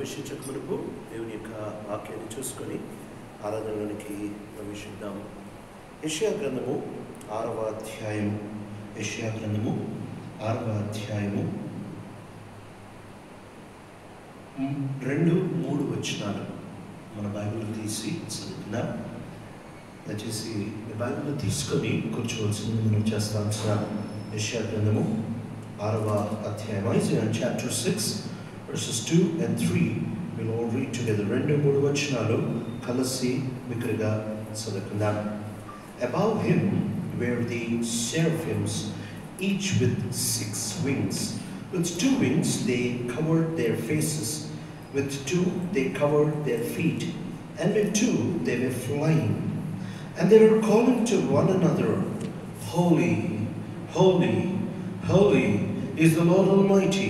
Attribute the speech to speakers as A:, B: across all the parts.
A: ప్రవేశించక మునుపు దేవుని యొక్క వాక్యాన్ని చూసుకొని ఆరాధనలోనికి ప్రవేశిద్దాం. యెషయా గ్రంథము 6వ అధ్యాయము. యెషయా గ్రంథము 6వ అధ్యాయము 2-3 వచనాలు మన బైబిల్ తీసి చదువుతున్నా. దయచేసి బైబిల్ తీసుకొని కూర్చోవలసింది మనం చేస్తాం. యెషయా గ్రంథము 6వ అధ్యాయం, Isaiah chapter 6 verses 2 and 3. we'll all read together. 2-3 వచనాలు కలిసి బిగ్గరగా చదువుకుందాం. Above him were the seraphims, each with 6 wings. With 2 wings they covered their faces, with 2 they covered their feet, and with 2 they were flying. And they were calling to one another, Holy, holy, holy is the Lord Almighty.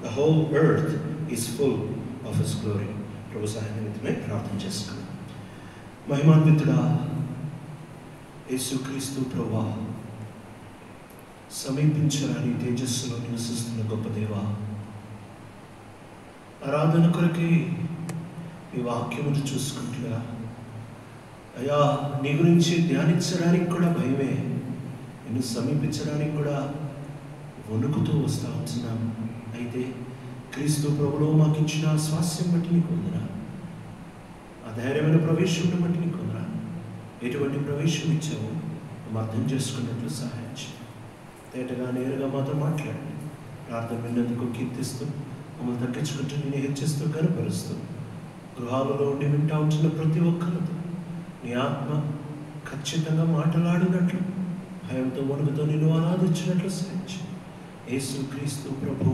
A: The whole earth is full of His glory. ప్రభు సహాయ నిమిత్తమై ప్రార్థన చేసుకుందాం. మహిమాన్వితుడా యేసుక్రీస్తు ప్రభువా, సమీపించరాని తేజస్సులో నివసిస్తున్న గొప్ప దేవా, ఆరాధన కొరకే ఈ వాక్యమును చూసుకుంటున్నా అయ్యా, నీ గురించి ధ్యానించడానికి కూడా భయమే, నిన్ను సమీపించడానికి కూడా వణుకుతూ వస్తూ ఉంటున్నాం. అయితే క్రీస్తు ప్రభులో మాకు ఇచ్చిన స్వాస్థ్యం బట్టి నీకు వందనా, ఆ ధైర్యమైన ప్రవేశం బట్టి నీకు వందనా. ఎటువంటి ప్రవేశం ఇచ్చావు మేము అర్థం చేసుకున్నట్లు సహాయం చేయి. తేటగా నేరుగా మాతో మాట్లాడి ప్రార్థన విన్నందుకు కీర్తిస్తూ మమ్మల్ని తగ్గించుకుంటూ నేను హెచ్చిస్తూ కనపరుస్తూ గృహాలలో ఉండి వింటా ఉంటున్న ప్రతి ఒక్కరితో నీ ఆత్మ ఖచ్చితంగా మాట్లాడినట్లు భయంతో వణుకుతో నిన్ను ఆరాధించినట్లు సహాయించు. యేసుక్రీస్తు ప్రభు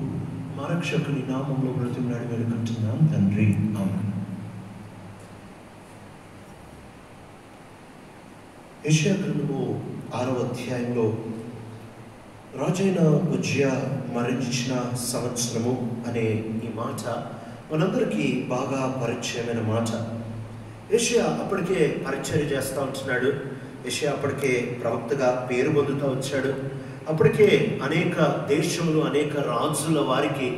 A: మా రక్షకుని నామంలో బ్రతిమలాడి వేడుకుంటున్నాం తండ్రి, ఆమేన్. యెషయా గ్రంథము 6వ అధ్యాయంలో రాజైన ఉజ్జియా మరణించిన సంవత్సరము అనే ఈ మాట మనందరికీ బాగా పరిచయమైన మాట. యెషయా అప్పటికే పరిచర్య చేస్తూ ఉంటున్నాడు. యెషయా అప్పటికే ప్రవక్తగా పేరు పొందుతూ వచ్చాడు. అప్పటికే అనేక దేశములు, అనేక రాజుల వారికి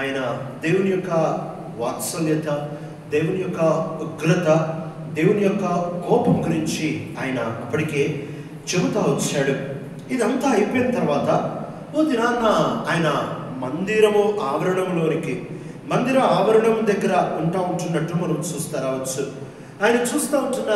A: ఆయన దేవుని యొక్క వాత్సల్యత, దేవుని యొక్క ఉగ్రత, దేవుని యొక్క కోపం గురించి ఆయన అప్పటికే చెబుతూ వచ్చాడు. ఇదంతా అయిపోయిన తర్వాత ఓ దినాన్న ఆయన మందిరము ఆవరణంలోనికి, మందిర ఆవరణం దగ్గర ఉంటున్నట్టు మనం చూస్తూ రావచ్చు. ఆయన చూస్తూ ఉంటున్న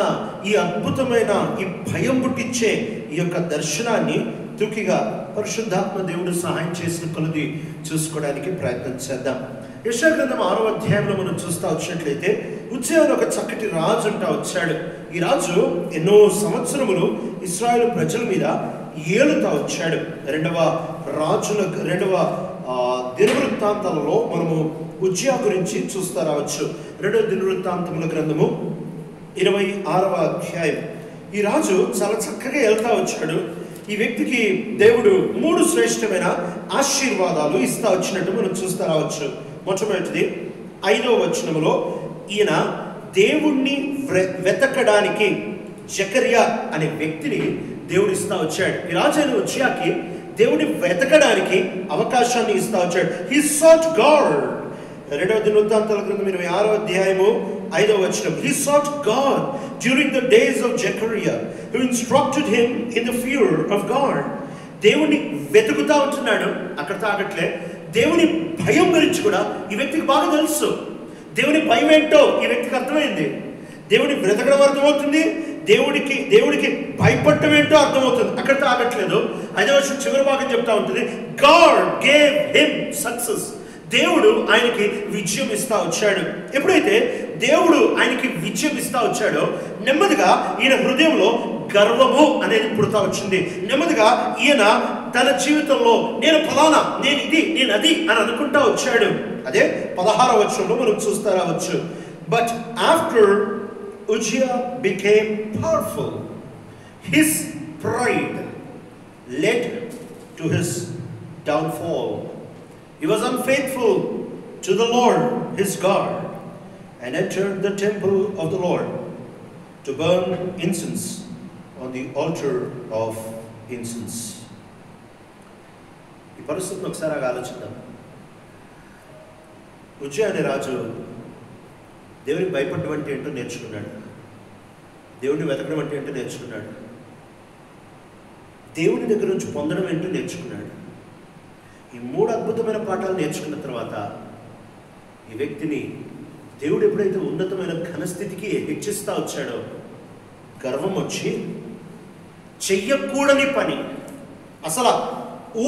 A: ఈ అద్భుతమైన, ఈ భయం పుట్టించే ఈ యొక్క దర్శనాన్ని తుకిగా పరిశుద్ధాత్మ దేవుడు సహాయం చేసిన కొలది చూసుకోవడానికి ప్రయత్నం చేద్దాం. యెషయా గ్రంథం 6వ అధ్యాయంలో మనం చూస్తూ వచ్చినట్లయితే ఉజ్జియా ఒక చక్కటి రాజు అంటా వచ్చాడు. ఈ రాజు ఎన్నో సంవత్సరములు ఇశ్రాయేలు ప్రజల మీద ఏలుతా వచ్చాడు. రెండవ దినవృత్తాంతాలలో మనము ఉజ్జియా గురించి చూస్తూ రావచ్చు. 2వ దినవృత్తాంతముల గ్రంథము 26వ అధ్యాయం. ఈ రాజు చాలా చక్కగా వెళ్తా వచ్చాడు. ఈ వ్యక్తికి దేవుడు 3 శ్రేష్టమైన ఆశీర్వాదాలు ఇస్తా వచ్చినట్టు మనం చూస్తూ రావచ్చు. మొట్టమొదటిది 5వ వచనములో ఈయన దేవుణ్ణి వెతకడానికి జకర్యా అనే వ్యక్తిని దేవుడు ఇస్తా వచ్చాడు. ఈ రాజైన ఉజ్జియాకి దేవుడిని వెతకడానికి అవకాశాన్ని ఇస్తా వచ్చాడు. హి సాట్ గాడ్. 2వ దినవృత్తాంతాల గ్రంథం 26వ అధ్యాయము 5వ వచనం. He sought God during the days of Zechariah, who instructed him in the fear of God. దేవుని వెతుకుతా ఉంటున్నాడు. అక్కడ తాగట్లే, దేవుని భయం గురించి కూడా ఈ వ్యక్తికి బాగా తెలుసు. దేవుని భయం ఏంటో ఈ వ్యక్తికి అర్థమైంది. దేవుని వెతకడం అర్థమవుతుంది, దేవుడికి భయపడటం ఏంటో అర్థమవుతుంది. అక్కడ తాగట్లేదు. 5వ వచనం చివరి భాగం చెప్తా ఉంటుంది, God gave him success. దేవుడు ఆయనకి విజయం ఇస్తా వచ్చాడు. ఎప్పుడైతే దేవుడు ఆయనకి విజయం ఇస్తా వచ్చాడో నెమ్మదిగా ఈయన హృదయంలో గర్వము అనేది పుడతా వచ్చింది. నెమ్మదిగా ఈయన తన జీవితంలో నేను ఫలానా, నేను ఇది, నేను అది అని అనుకుంటా వచ్చాడు. అదే 16వ వచనంలో మనం చూస్తూ రావచ్చు. But after Uzziah became powerful, his pride led to his downfall. He was unfaithful to the Lord his God and entered the temple of the Lord to burn incense on the altar of incense. ఈ పరిస్థితిని ఒకసారి ఆలోచిద్దాం. ఉజ్జియా అనే రాజు దేవునికి భయపడడం అంటే ఏంటో నేర్చుకున్నాడు. దేవుడిని వెతకడం అంటే ఏంటో నేర్చుకున్నాడు. దేవుని దగ్గర నుంచి పొందడం ఏంటో నేర్చుకున్నాడు. ఈ 3 అద్భుతమైన పాఠాలు నేర్చుకున్న తర్వాత ఈ వ్యక్తిని దేవుడు ఎప్పుడైతే ఉన్నతమైన ఘనస్థితికి హెచ్చిస్తా వచ్చాడో గర్వం వచ్చి చెయ్యకూడని పని, అసలు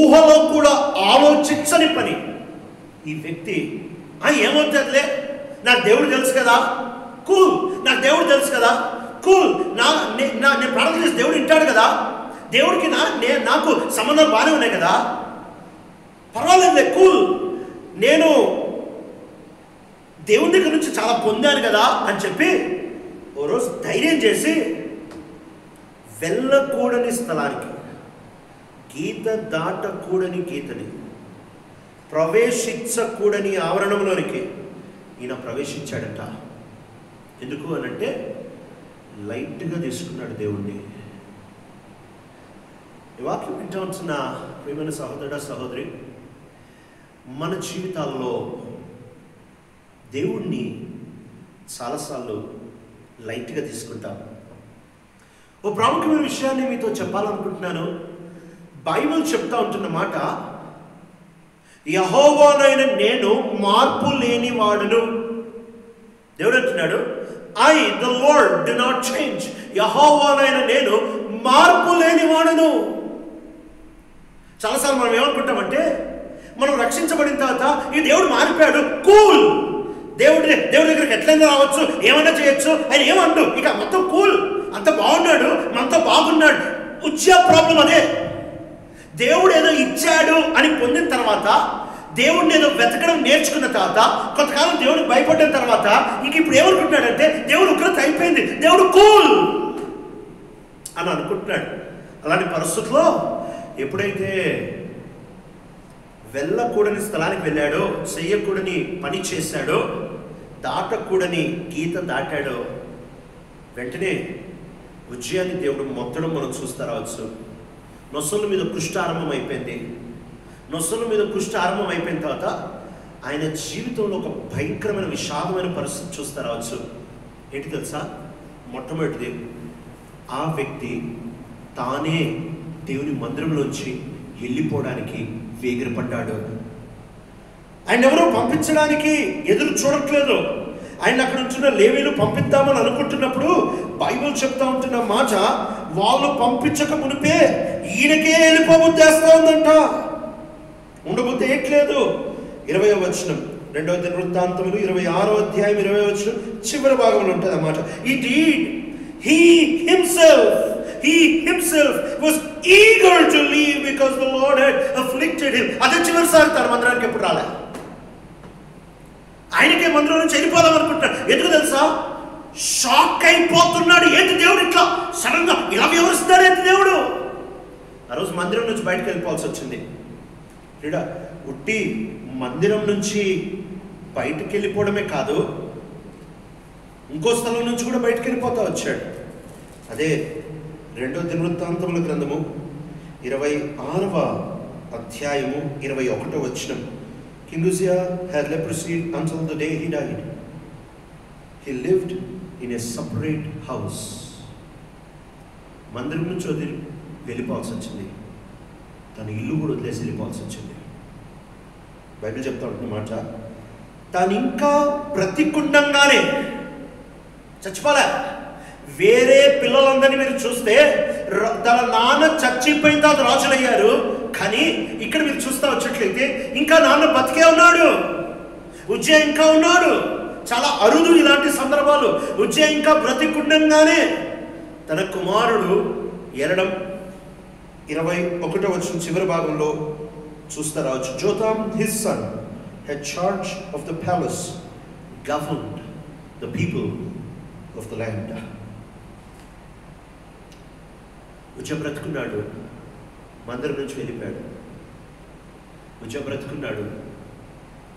A: ఊహలో కూడా ఆలోచించని పని ఈ వ్యక్తి ఏమవుతుందిలే, నాకు దేవుడు తెలుసు కదా, కూల్, నాకు దేవుడు తెలుసు కదా, కూల్, నేను ప్రార్థన చేసి దేవుడు వింటాడు కదా, దేవుడికి నాకు సంబంధాలు బాగానే ఉన్నాయి కదా, పర్వాలేదులే, కూల్, నేను దేవుని దగ్గర నుంచి చాలా పొందాను కదా అని చెప్పి ఓ రోజు ధైర్యం చేసి వెళ్ళకూడని స్థలానికి, గీత దాటకూడని గీతని, ప్రవేశించకూడని ఆవరణంలోనికి ఈయన ప్రవేశించాడట. ఎందుకు అనంటే లైట్గా తీసుకున్నాడు దేవుణ్ణి. ఈ వాక్యం వింటూ ఉంటున్న ప్రియమైన సహోదరుడా, సహోదరి, మన జీవితాల్లో దేవుణ్ణి చాలాసార్లు లైట్గా తీసుకుంటాం. ఓ ప్రాముఖ్యమైన విషయాన్ని మీతో చెప్పాలనుకుంటున్నాను. బైబిల్ చెప్తా ఉంటున్న మాట, యెహోవానైన నేను మార్పు లేని వాడును. దేవుడు అంటున్నాడు, I the lord do not change. యెహోవానైన నేను మార్పు లేని వాడును. చాలాసార్లు మనం ఏమనుకుంటామంటే, మనం రక్షించబడిన తర్వాత ఈ దేవుడు మారిపోయాడు, కూల్, దేవుడి దగ్గరికి ఎట్లయినా రావచ్చు, ఏమైనా చేయొచ్చు, ఆయన ఏమండు, ఇక మొత్తం కూల్, అంత బాగున్నాడు, మనతో బాగున్నాడు. ఉజ్జా ప్రాబ్లం అదే. దేవుడు ఏదో ఇచ్చాడు అని పొందిన తర్వాత, దేవుడిని ఏదో వెతకడం నేర్చుకున్న తర్వాత, కొంతకాలం దేవుడికి భయపడిన తర్వాత ఇంక ఇప్పుడు ఏమనుకుంటున్నాడంటే, దేవుడు ఉగ్రత అయిపోయింది, దేవుడు కూల్ అని అనుకుంటున్నాడు. అలాంటి పరిస్థితుల్లో ఎప్పుడైతే వెళ్ళకూడని స్థలానికి వెళ్ళాడో, చెయ్యకూడని పని చేశాడో, దాటకూడని గీత దాటాడో, వెంటనే ఉజ్జయాన్ని దేవుడు మొత్తడం మనం చూస్తా రావచ్చు. నొసల మీద కుష్ఠ ఆరంభం అయిపోయింది. నొసల మీద కుష్ఠ ఆరంభం అయిపోయిన తర్వాత ఆయన జీవితంలో ఒక భయంకరమైన విషాదమైన పరిస్థితి చూస్తా రావచ్చు. ఏంటి తెలుసా? మొట్టమొదటిది, ఆ వ్యక్తి తానే దేవుని మందిరంలోంచి వెళ్ళిపోవడానికి వేగిరపడ్డాడు. ఆయన ఎవరో పంపించడానికి ఎదురు చూడట్లేదు. ఆయన అక్కడ ఉంటున్న లేవీలు పంపిద్దామని అనుకుంటున్నప్పుడు బైబిల్ చెప్తా ఉంటున్న మాట, వాళ్ళు పంపించక మునిపే ఈయనకే వెళ్ళిపోబుద్దేస్తా ఉందంట. ఉండబుద్ధి ఏట్లేదు. 20వ వచనం, 2వ దినవృత్తాంతములు 26వ అధ్యాయం 20వ వచనం చివరి భాగంలో ఉంటుంది అన్నమాట. He himself was eager to leave because the Lord had afflicted him. అదే చివరిసారి తన మందిరానికి ఎప్పుడు రాలే. ఆయనకే మందిరం నుంచి వెళ్ళిపోదాం అనుకుంటున్నాడు. ఎందుకు తెలుసా? షాక్ అయిపోతున్నాడు. ఏంటి దేవుడు ఇట్లా సడన్ గా ఇలా వ్యవహరిస్తున్నాడు, ఏంటి దేవుడు? ఆ రోజు మందిరం నుంచి బయటకు వెళ్ళిపోవాల్సి వచ్చింది. ఇక్కడ ఉట్టి మందిరం నుంచి బయటకు వెళ్ళిపోవడమే కాదు, ఇంకో స్థలం నుంచి కూడా బయటకు వెళ్ళిపోతా వచ్చాడు. అదే 2వ దినవృత్తాంతముల గ్రంథము 26వ అధ్యాయము 21వ వచనం. King Uzziah had leprosy until the day he died. He lived in a separate house. మందిరం నుంచి వదిలి వెళ్ళిపోవాల్సి వచ్చింది. తన ఇల్లు కూడా వదిలేసి వెళ్ళిపోవాల్సి వచ్చింది. బైబిల్ చెప్తా ఉంటున్నమాట, తాను ఇంకా బ్రతికుండంగానే చచ్చిపోలే. వేరే పిల్లలందరినీ మీరు చూస్తే తన నాన్న చచ్చిపోయిన తర్వాత రాజులయ్యారు. కానీ ఇక్కడ మీరు చూస్తా వచ్చేట్లయితే ఇంకా నాన్న బతికే ఉన్నాడు. ఉజ్జయ ఇంకా ఉన్నాడు. చాలా అరుదు ఇలాంటి సందర్భాలు. ఉజ్జయ ఇంకా బ్రతికుండంగానే తన కుమారుడు ఎరడం 21వ వచనం చివరి భాగంలో చూస్తా రావచ్చు. Jotham, his son, had charge of the palace, governed the people of the land. ఉజ్జయ బ్రతుకున్నాడు, మందిరం నుంచి వెళ్ళిపోయాడు. ఉజ్జయ బ్రతుకున్నాడు,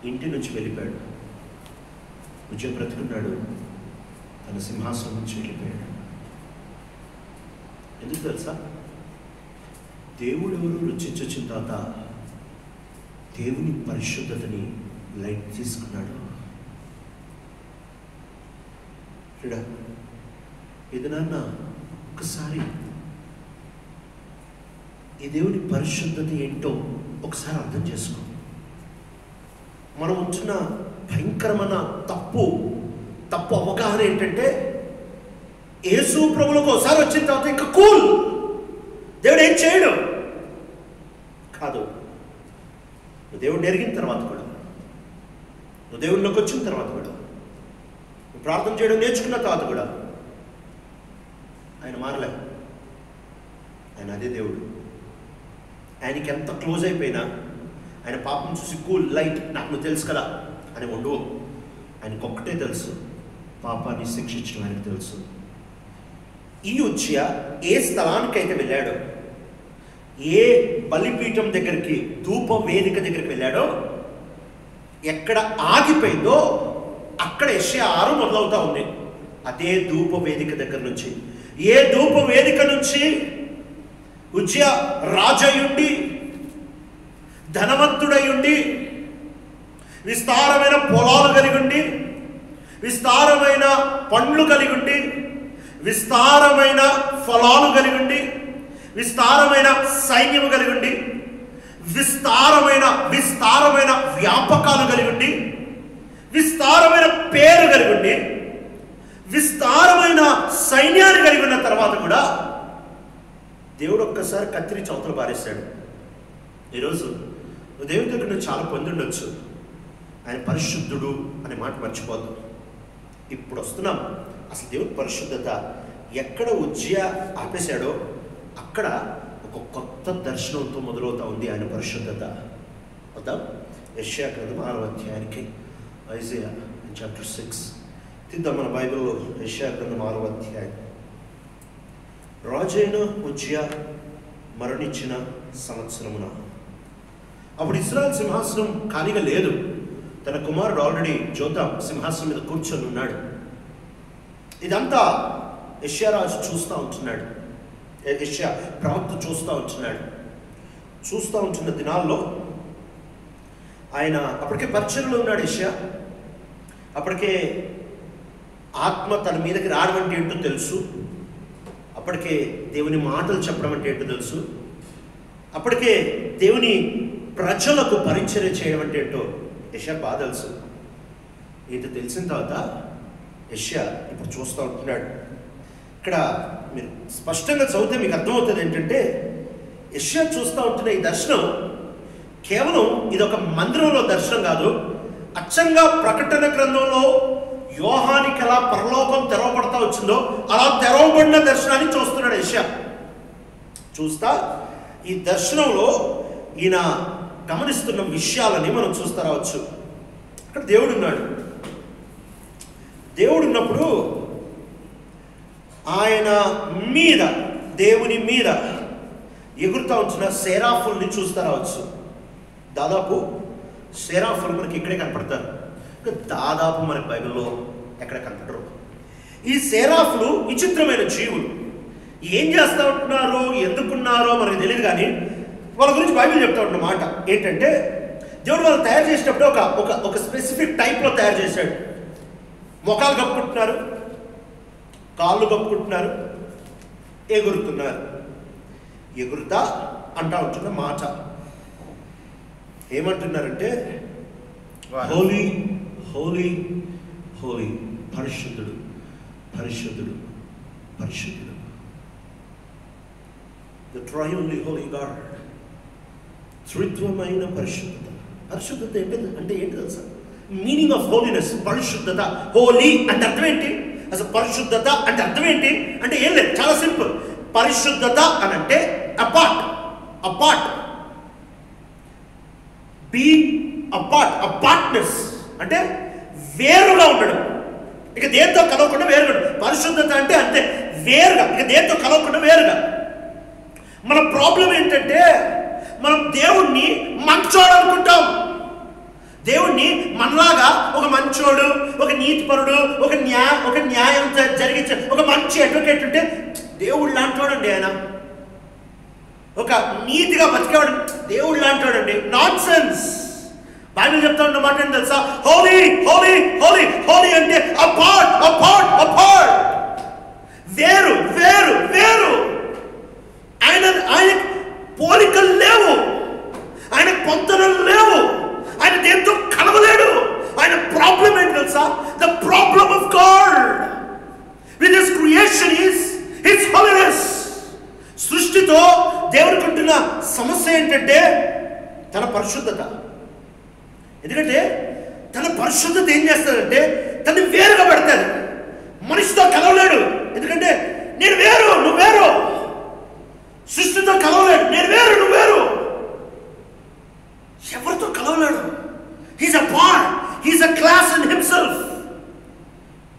A: ఇంటి నుంచి వెళ్ళిపోయాడు. ఉజ్జయ బ్రతుకున్నాడు, తన సింహాసనం నుంచి వెళ్ళిపోయాడు. ఎందుకు తెలుసా? దేవుడు ఎవరు రుచించొచ్చిన తర్వాత దేవుని పరిశుద్ధతని లైట్ తీసుకున్నాడు. ఇది నాన్న ఒకసారి ఈ దేవుని పరిశుద్ధత ఏంటో ఒకసారి అర్థం చేసుకో. మనం ఉంటున్న భయంకరమైన తప్పు అవగాహన ఏంటంటే, యేసు ప్రభువులకు ఒకసారి వచ్చిన తర్వాత ఇంకా కూల్, దేవుడు ఏం చేయడు కాదు. నువ్వు దేవుడు ఎరిగిన తర్వాత కూడా, నువ్వు దేవుడిలోకి వచ్చిన తర్వాత కూడా, నువ్వు ప్రార్థన చేయడం నేర్చుకున్న తర్వాత కూడా ఆయన మారలే. ఆయన అదే దేవుడు. ఆయనకి ఎంత క్లోజ్ అయిపోయినా ఆయన పాపం చూసి కూల్ లైట్ నాకు నువ్వు తెలుసు కదా అని ఉండవు. ఆయనకు ఒక్కటే తెలుసు, పాపాన్ని శిక్షించడం ఆయనకు తెలుసు. ఈ ఉజ్జియా ఏ స్థలానికైతే వెళ్ళాడో, ఏ బలిపీఠం దగ్గరికి, ధూప వేదిక దగ్గరికి వెళ్ళాడో, ఎక్కడ ఆగిపోయిందో అక్కడ యెషయా 6 మొదలవుతా ఉంది. అదే ధూప వేదిక దగ్గర నుంచి, ఏ ధూప వేదిక నుంచి ఉజ్జియా రాజయుండి, ధనవంతుడయుండి, విస్తారమైన పొలాలు కలిగి ఉండి, విస్తారమైన పండ్లు కలిగి ఉండి, విస్తారమైన ఫలాలు కలిగి ఉండి, విస్తారమైన సైన్యము కలిగి ఉండి, విస్తారమైన వ్యాపకాలు కలిగి ఉండి, విస్తారమైన పేరు కలిగి ఉండి, విస్తారమైన సైన్యాన్ని కలిగి ఉన్న తర్వాత కూడా దేవుడు ఒక్కసారి కత్తిరి చౌతలు పారేశాడు. ఈరోజు దేవుడి దగ్గర నువ్వు చాలా పొందుండొచ్చు, ఆయన పరిశుద్ధుడు అనే మాట మర్చిపోద్దు. ఇప్పుడు వస్తున్నాం. అసలు దేవుడి పరిశుద్ధత ఎక్కడ ఉజ్జియా ఆపేశాడో అక్కడ ఒక కొత్త దర్శనంతో మొదలవుతా ఉంది ఆయన పరిశుద్ధత. వద్దాం యెషయా గ్రంథం 6వ అధ్యాయానికి, ఐజయా చాప్టర్ 6 తీద్దాం మన బైబిల్లో. యెషయా గ్రంథం 6వ అధ్యాయం. రాజైన ఉజ్జియా మరణించిన సంవత్సరమున, అప్పుడు ఇశ్రాయేలు సింహాసనం ఖాళీగా లేదు. తన కుమారుడు ఆల్రెడీ జోతాం సింహాసనం మీద కూర్చొని ఉన్నాడు. ఇదంతా యెషయా రాజు చూస్తూ ఉంటున్నాడు. యెషయా ప్రవక్త చూస్తూ ఉంటున్న దినాల్లో ఆయన అప్పటికే పరిచర్యలో ఉన్నాడు. యెషయా అప్పటికే ఆత్మ తన మీదకి రావడం అంటే ఏంటో తెలుసు. అప్పటికే దేవుని మాటలు చెప్పడం అంటే ఏంటో తెలుసు. అప్పటికే దేవుని ప్రజలకు పరిచర్య చేయడం అంటే ఏంటో యెషయా బాగా తెలుసు. ఇది తెలిసిన తర్వాత యెషయా ఇప్పుడు చూస్తూ ఉంటున్నాడు. ఇక్కడ మీరు స్పష్టంగా చదివితే మీకు అర్థమవుతుంది ఏంటంటే, యెషయా చూస్తూ ఉంటున్న ఈ దర్శనం కేవలం ఇది ఒక మందిరంలో దర్శనం కాదు. అచ్చంగా ప్రకటన గ్రంథంలో యోహానికి ఎలా పరలోకం తెరవబడతా వచ్చిందో అలా తెరవబడిన దర్శనాన్ని చూస్తున్నాడు యెషయా. చూస్తా ఈ దర్శనంలో ఈయన గమనిస్తున్న విషయాలని మనం చూస్తా రావచ్చు. అక్కడ దేవుడు ఉన్నాడు. దేవుడు ఉన్నప్పుడు ఆయన మీద, దేవుని మీద ఎగురుతా ఉంచిన సేరాఫుల్ని చూస్తా రావచ్చు. దాదాపు సేరాఫుల్ మనకి ఇక్కడే కనపడతారు. దాదాపు మనకి బైబిల్లో ఎక్కడ కనపడరు. ఈ సేరాఫులు విచిత్రమైన జీవులు. ఏం చేస్తూ ఉంటున్నారో, ఎందుకున్నారో మనకు తెలియదు, కానీ వాళ్ళ గురించి బైబిల్ చెప్తా ఉంటున్న మాట ఏంటంటే, దేవుడు వాళ్ళు తయారు చేసేటప్పుడు ఒక స్పెసిఫిక్ టైప్లో తయారు చేశాడు. మొఖాలు కప్పుకుంటున్నారు, కాళ్ళు కప్పుకుంటున్నారు, ఎగురుతున్నారు. ఎగురుతా అంటా ఉంటున్న మాట ఏమంటున్నారంటే, హోలీ హోలీ హోలీ, పరిశుద్ధుడు పరిశుద్ధుడు పరిశుద్ధుడు, ద ట్రైయూన్లీ హోలీ గాడ్. త్రిత్వమైన పరిశుద్ధత. పరిశుద్ధత అంటే ఏంటి తెలుసా? మీనింగ్ ఆఫ్ హోలీనెస్, పరిశుద్ధత. హోలీ అంటే అర్థం ఏంటి? అసలు పరిశుద్ధత అంటే అర్థం ఏంటి అంటే ఏం లేదు, చాలా సింపుల్. పరిశుద్ధత అని అంటే అపార్ట్, బీ అపార్ట్నెస్ అంటే వేరుగా ఉండడం. ఇక దేంతో కలవకుండా వేరుగా. పరిశుద్ధత అంటే అంతే, వేరుగా, ఇక దేంతో కలవకుండా వేరుగా. మన ప్రాబ్లం ఏంటంటే, మనం దేవుణ్ణి మంచోడు అనుకుంటాం. దేవుణ్ణి మనలాగా ఒక మంచోడు, ఒక నీతిపరుడు, ఒక న్యాయం జరిగించే ఒక మంచి అడ్వకేట్ ఉంటే దేవుడు లాంటివాడండి ఆయన. ఒక నీతిగా బతికేవాడు దేవుడు లాంటివాడండి. Non sense. బైబిల్ చెప్తా ఉన్నమాట ఏంటి తెలుసా? హోలీ హోలీ హోలీ హోలీ అంటే అపార్ట్. ఏంటంటే తన పరిశుద్ధత. ఎందుకంటే తన పరిశుద్ధత ఏం చేస్తాడంటే తను వేరుగా పెడతాడు. మనిషితో కలవలేడు, ఎందుకంటే నేను వేరు నువ్వు వేరు. సృష్టితో కలవలేడు, నేను వేరు నువ్వు వేరు. ఎవరితో కలవలేడు. He's a part, he's a class in himself.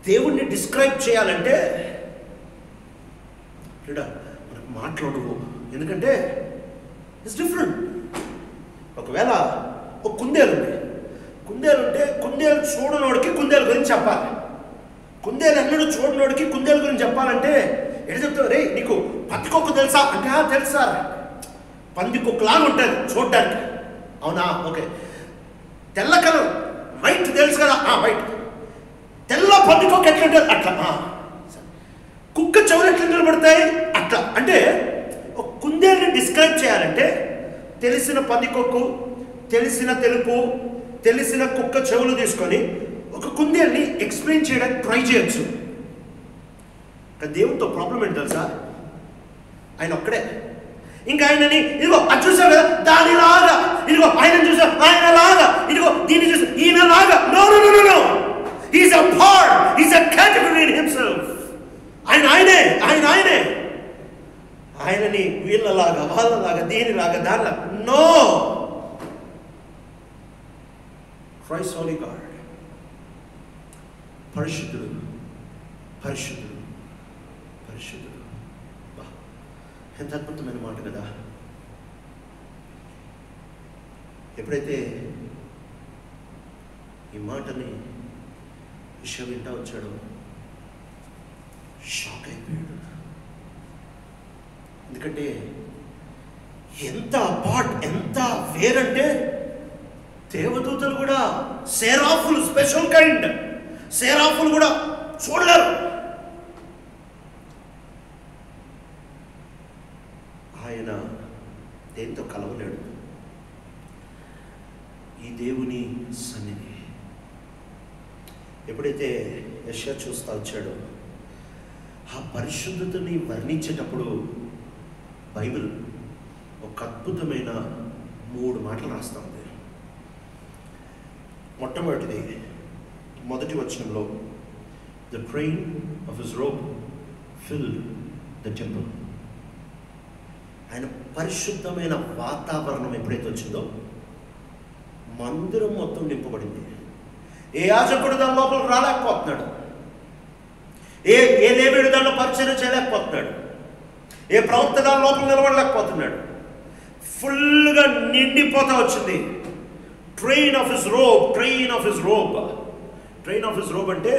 A: దేవుణ్ణి డిస్క్రైబ్ చేయాలంటే మనకు మాట్లాడవు, ఎందుకంటే ఇట్స్ డిఫరెంట్. ఒకవేళ ఒక కుందేలు ఉంది, కుందేలు చూడనోడికి కుందేలు గురించి చెప్పాలి. కుందేలు ఎన్నడూ చూడనోడికి కుందేలు గురించి చెప్పాలంటే ఎటు చెప్తావు? రే నీకు పందికొక్క తెలుసా అంటే తెలుసా, పందికొక్కలాగా ఉంటుంది చూడడానికి. అవునా, ఓకే. తెల్ల కలర్ వైట్ తెలుసు కదా, వైట్. తెల్ల పందికొక్క ఎట్లుంటుంది అట్లా. కుక్క చెవులు ఎట్లా నిలబడతాయి అట్లా. అంటే ఒక కుందేలుని డిస్క్రైబ్ చేయాలంటే తెలిసిన పందికొక్కు, తెలిసిన తెలుపు, తెలిసిన కుక్క చెవులు తీసుకొని ఒక కుందేలుని ఎక్స్ప్లెయిన్ చేయడానికి ట్రై చేయొచ్చు. దేవుడితో ప్రాబ్లం ఏంటి తెలుసా? ఆయన ఒక్కడే. ఇంకా ఆయనని ఇదిగో అది చూసావు కదా దానిలాగా, ఇదిగో ఆయన చూసావు ఆయనలాగా, ఇదిగో దీన్ని చూసా ఈయనలాగా. No no no no, he's a part, he's a category in himself. ఆయనే ఆయనని వీళ్ళలాగా వాళ్ళలాగా దీనిలాగా దానిలాగా. నో, క్రైస్ట్ హోలీ గాడ్, పరిశుద్ధుడు పరిశుద్ధుడు పరిశుద్ధుడు. ఎంత అద్భుతమైన మాట కదా. ఎప్పుడైతే ఈ మాటని విషయం వింటా వచ్చాడో షాక్ అయిపోయాడు. ఎందుకంటే ఎంత అపార్ట్, ఎంత వేరంటే దేవదూతలు కూడా, సేరాఫులు స్పెషల్ కైండ్, సేరాఫులు కూడా చూడలేరు. ఆయన దేంతో కలవలేడు. ఈ దేవుని సన్నిధి ఎప్పుడైతే యెషయా చూస్తా వచ్చాడో ఆ పరిశుద్ధతని వర్ణించేటప్పుడు బైబిల్ ఒక అద్భుతమైన 3 మాటలు రాస్తా ఉంది. మొట్టమొదటిది మొదటి వచనంలో, the train of his robe field the temple. ఆయన పరిశుద్ధమైన వాతావరణం ఎప్పుడైతే వచ్చిందో మందిరం మొత్తం నింపబడింది. ఏ యాజకుడు దాని లోపల రాలేకపోతున్నాడు, ఏ లేవీయుడు దానిలో పరిచయం చేయలేకపోతున్నాడు, ఏ ప్రవక్త దాని లోపల నిలబడలేకపోతున్నాడు. ఫుల్గా నిండిపోతా వచ్చింది. Train of his robe, train of his robe. Train of his robe అంటే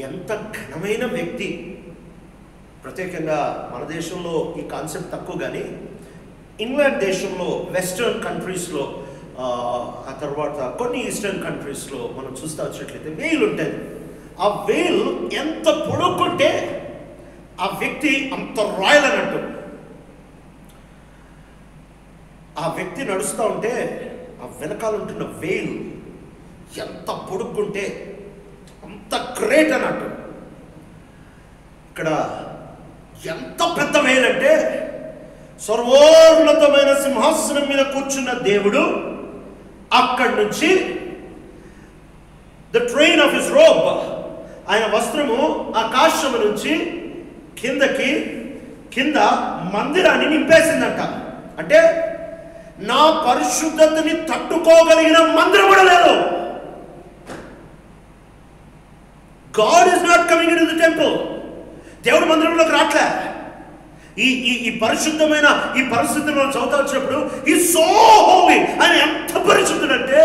A: ఎంత ఘనమైన వ్యక్తి. ప్రత్యేకంగా మన దేశంలో ఈ కాన్సెప్ట్ తక్కువ, కానీ ఇంగ్లాండ్ దేశంలో, వెస్టర్న్ కంట్రీస్లో, ఆ తర్వాత కొన్ని ఈస్టర్న్ కంట్రీస్లో మనం చూస్తూ వచ్చినట్లయితే వేలు ఉంటుంది. ఆ వేలు ఎంత పొడుక్కుంటే ఆ వ్యక్తి అంత రాయల్ అన్నట్టు. ఆ వ్యక్తి నడుస్తూ ఉంటే ఆ వెనకాల ఉంటున్న వేలు ఎంత పొడుక్కుంటే అంత గ్రేట్ అన్నట్టు. ఇక్కడ ఎంత పెద్ద వేలు అంటే సర్వోన్నతమైన సింహాసనం మీద కూర్చున్న దేవుడు అక్కడి నుంచి the train of his robe, ఆయన వస్త్రము ఆకాశము నుంచి కింద మందిరాన్ని నింపేసిందంట. అంటే నా పరిశుద్ధతని తట్టుకోగలిగిన మందిరం కూడా లేదు. God is not coming in to the temple. దేవుడు మందిరంలోకి రాట్లే. ఈ పరిశుద్ధమైన ఈ పరిస్థితిలో చదువుతా వచ్చినప్పుడు ఈ సో హోలీ, ఆయన ఎంత పరిశుద్ధుడంటే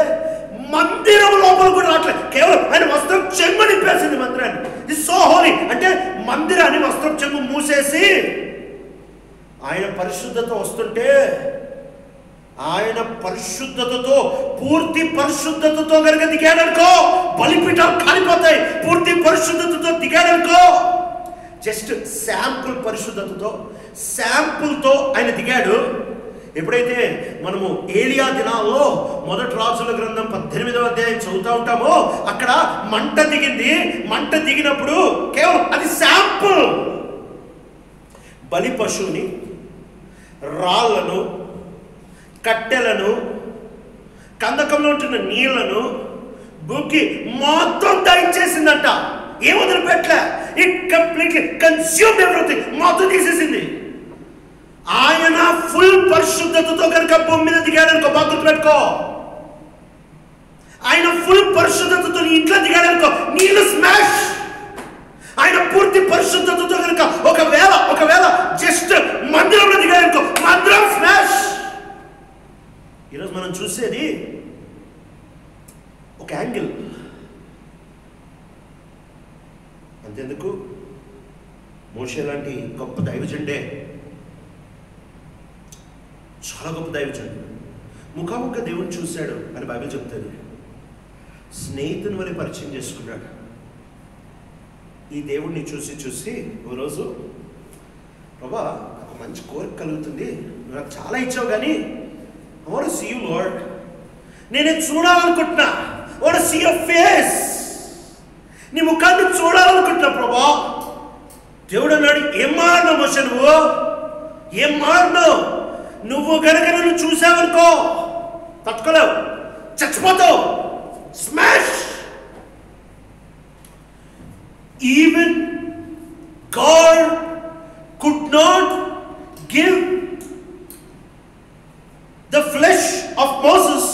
A: మందిరం లోపల కూడా రావట్లేదు. కేవలం ఆయన వస్త్రం చెంగు నింపేసింది మందిరాన్ని. ఈ సో హోలీ అంటే మందిరాన్ని వస్త్రం చెంగు మూసేసి ఆయన పరిశుద్ధత వస్తుంటే, ఆయన పరిశుద్ధతతో, పూర్తి పరిశుద్ధతతో కనుక దిగాడనుకో బలిపీఠాలు కాలిపోతాయి. పూర్తి పరిశుద్ధతతో దిగాడనుకో, జస్ట్ శాంపుల్ పరిశుద్ధతతో, శాంపుల్తో ఆయన దిగాడు. ఎప్పుడైతే మనము ఏలియా దినాల్లో మొదటి రాజుల గ్రంథం 18వ అధ్యాయం చదువుతూ ఉంటామో అక్కడ మంట దిగింది. మంట దిగినప్పుడు కేవలం అది శాంపుల్. బలి పశువుని రాళ్లను, కట్టెలను, కందకంలో ఉంటున్న నీళ్లను భూమికి మొత్తం దయచేసిందంట. ఏం వదిలిపెట్టలే. It completely consumed everything. మొత్తం తీసేసింది. ఆయన ఫుల్ పరిశుద్ధతతో కనుక భూమి మీద దిగాడనుకో, బాగా గుర్తుపెట్టుకో. ఆయన ఫుల్ పరిశుద్ధతతో నీ ఇంట్లో దిగాడనుకో, నీళ్ళు స్మాష్. ఆయన పూర్తి పరిశుద్ధతతో కనుక ఒకవేళ జస్ట్ మందిరంలో దిగాడనుకో, మందిరం స్మాష్. ఈరోజు మనం చూసేది ఒక యాంగిల్. అంతెందుకు, మోషే లాంటి గొప్ప దైవజనుడే, చాలా గొప్ప దైవజనుడు, ముఖాముఖ దేవుని చూశాడు అని బైబిల్ చెప్తుంది. స్నేహితుని వల్ల పరిచయం చేసుకున్నాడు. ఈ దేవుడిని చూసి ఓ రోజు, ప్రభా ఒక మంచి కోరిక కలుగుతుంది, నువ్వు నాకు చాలా ఇచ్చావు, కానీ I want to see you, Lord. నేనే చూడాలనుకుంటున్నా. I want to see your face. నీ ముఖాన్ని చూడాలనుకుంటున్నా ప్రభా. దేవుడు అన్నాడు, ఏం మారినావు మోషే, ఏం మారినావు? నువ్వు గనక నన్ను చూసావనుకో తట్టుకోలేవు, చచ్చిపోతావు. Smash. Even God could not give the flesh of Moses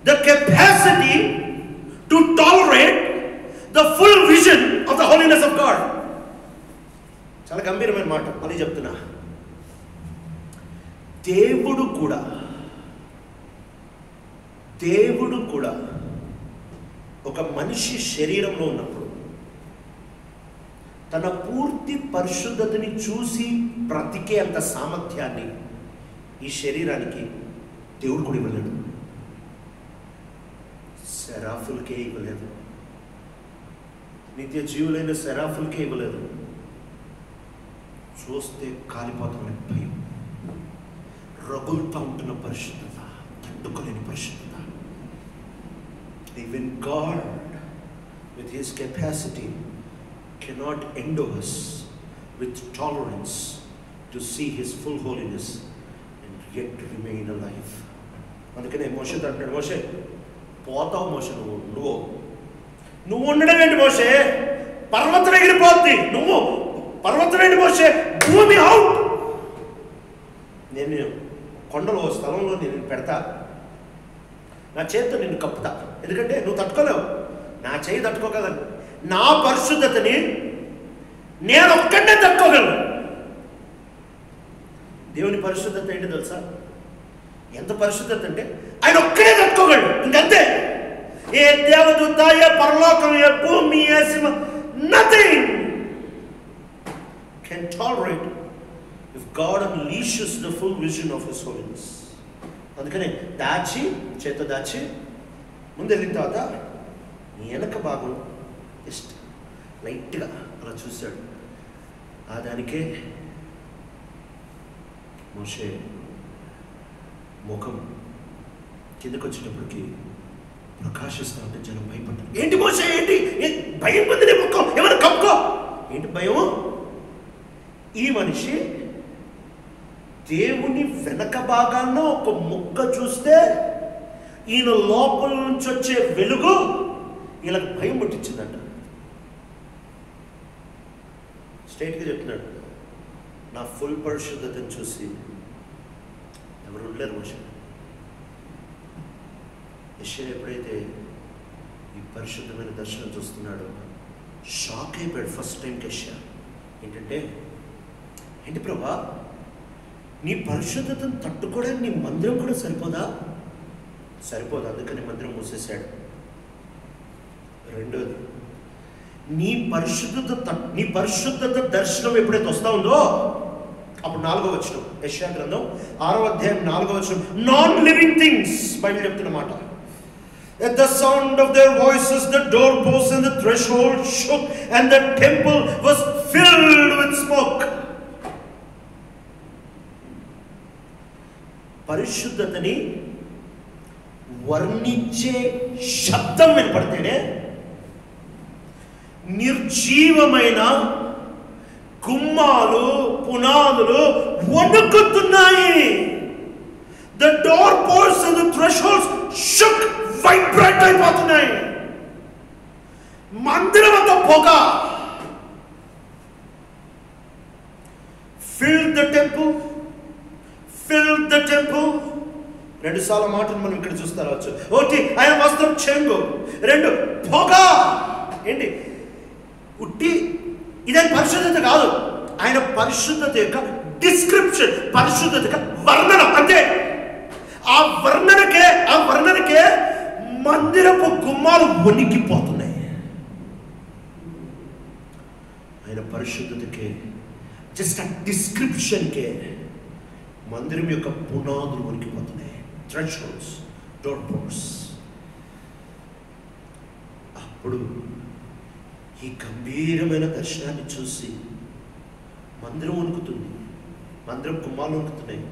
A: the capacity to tolerate the full vision of the holiness of God. చాలా గంభీరమైన మాట మళ్ళీ చెప్తున్నా. దేవుడు కూడా ఒక మనిషి శరీరంలో ఉన్నప్పుడు తన పూర్తి పరిశుద్ధతని చూసి బ్రతికే అంత సామర్థ్యాన్ని ఈ శరీరానికి దేవుడు కూడా ఇవ్వలేడు. సెరాఫులకే ఇవ్వలేదు, నిత్య జీవులైన సెరాఫులకే ఇవ్వలేదు. చూస్తే కాలిపోతున్న భయం, రగులుతూ ఉంటున్న పరిశుద్ధత, తట్టుకోలేని పరిశుద్ధత. Even God with his capacity cannot endow us with tolerance to see his full holiness and yet remain alive. అందుకనే మోషే అంటాడు, మోషే పోతావు మోషే, నువ్వు ఉండడం ఏంటి మోషే? పర్వతం ఎగిరిపోద్ది. నువ్వు పర్వతం ఏంటి మోషే? భూమి అవుట్. నేను కొండలో స్థలంలో నేను పెడతా, నా చేతితో నిన్ను కప్పుతా, ఎందుకంటే నువ్వు తట్టుకోలేవు, నా చేయి తట్టుకోగలను. నా పరిశుద్ధతని నేను ఒక్కడే తట్టుకోగలను. దేవుని పరిశుద్ధత ఏంటి తెలుసా? ఎంత పరిశుద్ధత అంటే ఆయన ఒక్కడే తట్టుకోగలడు, ఇంకంతే. ఏ దేవదూత, ఏ పరలోకం, ఏ భూమి, ఏ సింహ, nothing can tolerate if God unleashes the full vision of his holiness. అందుకనే చేత దాచి ముందు వెళ్ళిన తర్వాత వెనక భాగం జస్ట్ లైట్గా అలా చూశాడు. ఆ దానికే మోషే ముఖం కిందకు వచ్చేటప్పటికి ప్రకాశిస్తా ఉంటే జనం భయపడ్డారు. ఏంటి మోషే, ఏంటి భయం పొందిన ముఖం, ఏమైనా కప్పుకో. ఏంటి భయం? ఈ మనిషి దేవుని వెనక భాగాల్లో ఒక ముక్క చూస్తే ఈయన లోపల నుంచి వచ్చే వెలుగు వీళ్ళకి భయం పుట్టించిందంట. స్ట్రైట్గా చెప్తున్నాడు, నా ఫుల్ పరిశుద్ధతను చూసి ఎవరు ఉండలేరు మోషే. యెషయా ఎప్పుడైతే ఈ పరిశుద్ధమైన దర్శనం చూస్తున్నాడో షాక్ అయిపోయాడు ఫస్ట్ టైంకి యెషయా. ఏంటి ప్రభా, నీ పరిశుద్ధతను తట్టుకోవడానికి నీ మందిరం కూడా సరిపోదు, అందుకని మందిరం మూసేశాడు. రెండోది, నీ పరిశుద్ధత దర్శనం ఎప్పుడైతే వస్తా ఉందో అప్పుడు 4వ వచనం, యెషయా గ్రంథం 6వ అధ్యాయం 4వ వచనం, నాన్ లివింగ్ థింగ్స్ బైబిల్ చెప్తున్నమాట. At the sound of their voices, the doorposts and the threshold shook, and the temple was filled with smoke. పరిశుద్ధతని వర్ణించే శబ్దం వినపడితేనే నిర్జీవమైన గుమ్మాలు, పునాదులు, వణుకుతున్నాయి. The doorposts and the thresholds shook, vibrate అయిపోతున్నాయి. మందిరం అంతా పొగ. Filled the temple, filled the temple. రెండు సార్లు మాటలు మనం ఇక్కడ చూస్తారు. ఒకటి ఆయన వస్త్రం చెంగు, రెండు పొగ. ఏంటి ఉట్టి ఇదే పరిశుద్ధత కాదు, ఆయన పరిశుద్ధత యొక్క డిస్క్రిప్షన్, పరిశుద్ధత యొక్క వర్ణన. అంతే. ఆ వర్ణనకే మందిరపు గుమ్మాలు వణికిపోతున్నాయి. ఆయన పరిశుద్ధతకే, జస్ట్ ఆ డిస్క్రిప్షన్కే మందిరం యొక్క పునాదులు వణికిపోతున్నాయి. Thresholds, door ports. అప్పుడు ఈ గంభీరమైన దర్శనాన్ని చూసి మందిరం వణుకుతుంది, మందిరం గుమ్మాలు వణుకుతున్నాయి,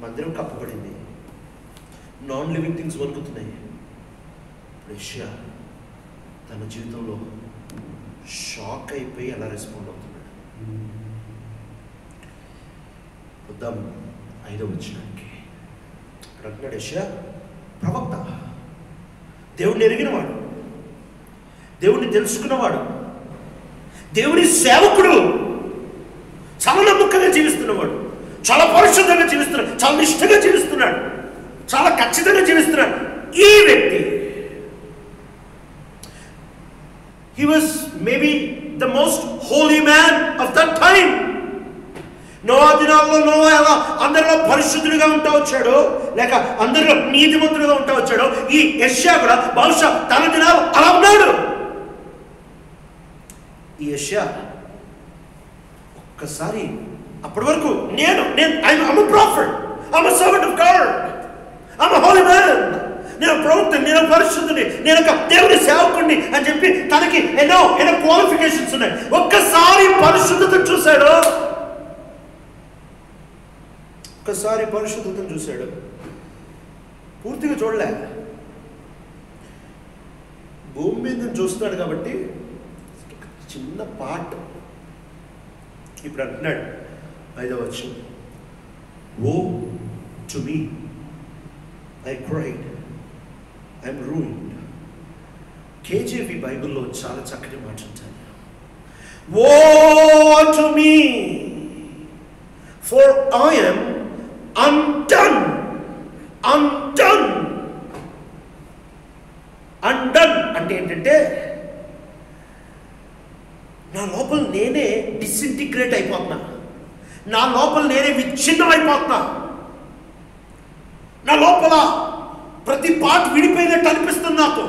A: మందిరం కప్పబడింది, నాన్ లివింగ్ థింగ్స్ వణుకుతున్నాయి. ఇప్పుడు యెషయా తన జీవితంలో షాక్ అయిపోయి ఎలా రెస్పాండ్ అవుతున్నాడు. వద్దాం 5వ వచనానికి. ఇక్కడ అంటున్నాడు యెషయా ప్రవక్త, దేవుడిని ఎరిగినవాడు, దేవుడిని తెలుసుకున్నవాడు, దేవుని సేవకుడు, చాలా నమ్మకంగా జీవిస్తున్నవాడు, చాలా పరిశుద్ధంగా జీవిస్తున్నాడు, చాలా నిష్ఠగా జీవిస్తున్నాడు, చాలా ఖచ్చితంగా జీవిస్తున్నాడు. ఈ వ్యక్తి he was maybe the most holy man of that time. Noah దినాల్లో నోవా ఎలా అందరిలో పరిశుద్ధుడిగా ఉంటా వచ్చాడు, లేక అందరిలో నీతిమంతుడిగా ఉంటా వచ్చాడు, ఈ యెషయా కూడా బహుశా తన దినాలు అలా ఉన్నాడు. ఈ యెషయా ఒక్కసారి అప్పటి వరకు I'm a prophet, I'm a servant of God, I'm a holy man, నేను ప్రవక్తని, నేను పరిశుద్ధుని, నేను ఒక దేవుని సేవకుడిని అని చెప్పి తనకి ఎన్నో క్వాలిఫికేషన్స్ ఉన్నాయి. ఒక్కసారి పరిశుద్ధతను చూశాడు, పూర్తిగా చూడలే. భూమి మీద చూస్తున్నాడు కాబట్టి చిన్న పార్ట్. ఇప్పుడు అంటున్నాడు 5వ వచనం, Woe to me, I cried, I am ruined. KJV బైబిల్లో చాలా చక్కటి మాట ఉంటాయి. Woe to me, for I am undone. అంటే ఏంటంటే నా లోపల నేనే డిసింటిగ్రేట్ అయిపోతున్నా, నా లోపల నేనే విచ్ఛిన్నం అయిపోతున్నా, నా లోపల ప్రతి పార్ట్ విడిపోయినట్టు అనిపిస్తుంది నాకు.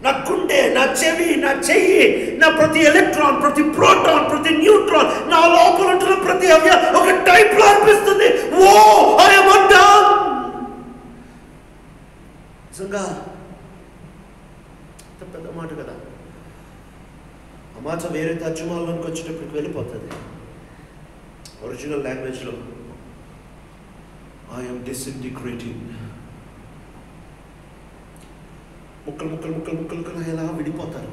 A: నా గుండె, నా చెవి, నా చెయ్యి, నా ప్రతి ఎలక్ట్రాన్, ప్రతి ప్రోటాన్, ప్రతి న్యూట్రాన్, నా లోపల ఉంటున్న ప్రతి అవయవం ఒక టైప్ లో అనిపిస్తుంది. ఓ ఐ యామ్ అన్డన్. నిజంగా పెద్ద మాట కదా. ఆ మాట వేరే తర్జుమాలోనికి వచ్చేటప్పటికి వెళ్ళిపోతుంది. ఒరిజినల్ లాంగ్వేజ్లో ఐ యామ్ డిసింటిగ్రేటింగ్. ముక్కలు ఎలా విడిపోతారు,